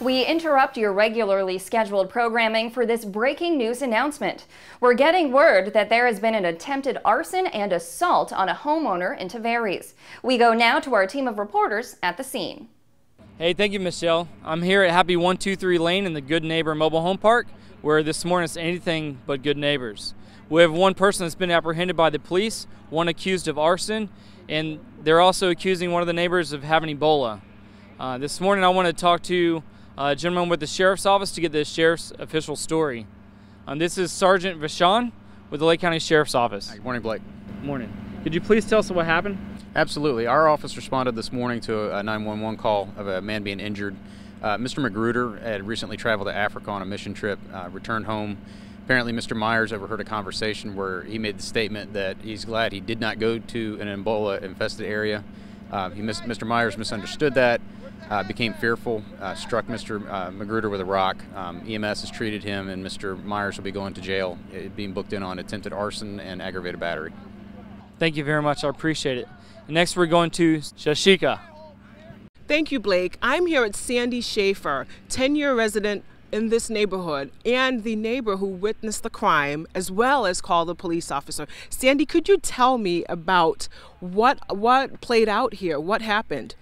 We interrupt your regularly scheduled programming for this breaking news announcement. We're getting word that there has been an attempted arson and assault on a homeowner in Tavares. We go now to our team of reporters at the scene. Hey, thank you, Michelle. I'm here at Happy 123 Lane in the Good Neighbor Mobile Home Park, where this morning it's anything but good neighbors. We have one person that's been apprehended by the police, one accused of arson, and they're also accusing one of the neighbors of having Ebola. This morning I want to talk to a gentleman with the sheriff's office to get the sheriff's official story. This is Sergeant Vachon with the Lake County Sheriff's Office. Good morning, Blake. Good morning. Could you please tell us what happened? Absolutely. Our office responded this morning to a 911 call of a man being injured. Mr. Magruder had recently traveled to Africa on a mission trip, returned home. Apparently Mr. Myers overheard a conversation where he made the statement that he's glad he did not go to an Ebola-infested area. Mr. Myers misunderstood that, became fearful, struck Mr. Magruder with a rock. EMS has treated him, and Mr. Myers will be going to jail, being booked in on attempted arson and aggravated battery. Thank you very much. I appreciate it. Next, we're going to Shashika. Thank you, Blake. I'm here at Sandy Schaefer, 10-year resident in this neighborhood, and the neighbor who witnessed the crime, as well as called the police officer. Sandy, could you tell me about what played out here? What happened?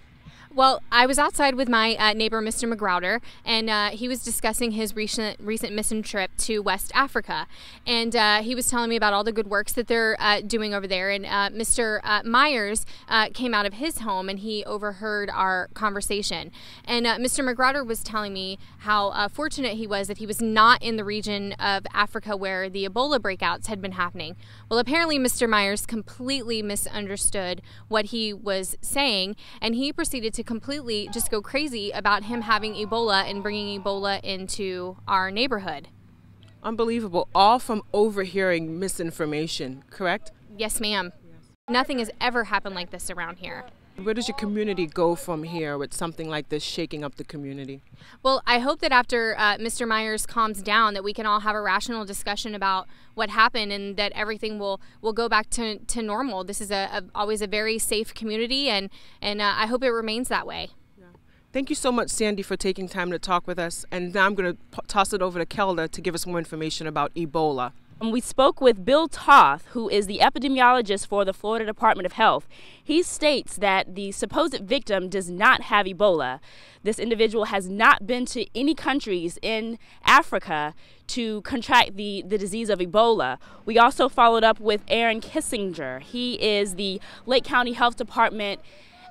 Well, I was outside with my neighbor, Mr. Magruder, and he was discussing his recent mission trip to West Africa. And he was telling me about all the good works that they're doing over there. And Mr. Myers came out of his home and he overheard our conversation. And Mr. Magruder was telling me how fortunate he was that he was not in the region of Africa where the Ebola breakouts had been happening. Well, apparently Mr. Myers completely misunderstood what he was saying, and he proceeded to completely just go crazy about him having Ebola and bringing Ebola into our neighborhood. Unbelievable. All from overhearing misinformation, correct? Yes, ma'am. Yes. Nothing has ever happened like this around here. Where does your community go from here with something like this shaking up the community? Well, I hope that after Mr. Myers calms down that we can all have a rational discussion about what happened and that everything will go back to normal. This is always a very safe community, and I hope it remains that way. Yeah. Thank you so much, Sandy, for taking time to talk with us. And now I'm going to toss it over to Kelda to give us more information about Ebola. We spoke with Bill Toth, who is the epidemiologist for the Florida Department of Health. He states that the supposed victim does not have Ebola. This individual has not been to any countries in Africa to contract the disease of Ebola. We also followed up with Aaron Kissinger. He is the Lake County Health Department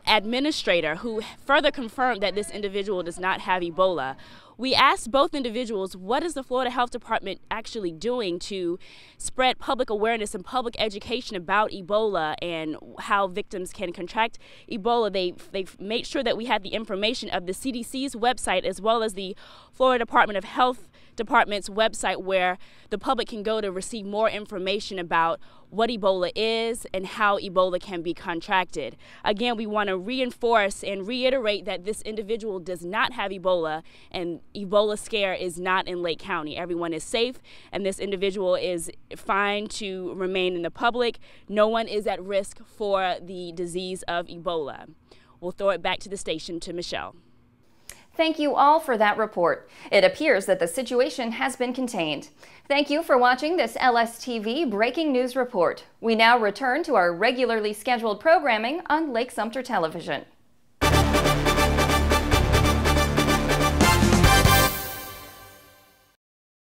administrator who further confirmed that this individual does not have Ebola. We asked both individuals, what is the Florida Health Department actually doing to spread public awareness and public education about Ebola and how victims can contract Ebola. They've made sure that we had the information of the CDC's website as well as the Florida Department of Health Department's website where the public can go to receive more information about what Ebola is and how Ebola can be contracted. Again, we want to reinforce and reiterate that this individual does not have Ebola, and Ebola scare is not in Lake County. Everyone is safe, and this individual is fine to remain in the public. No one is at risk for the disease of Ebola. We'll throw it back to the station to Michelle. Thank you all for that report. It appears that the situation has been contained. Thank you for watching this LSTV Breaking News Report. We now return to our regularly scheduled programming on Lake Sumter Television.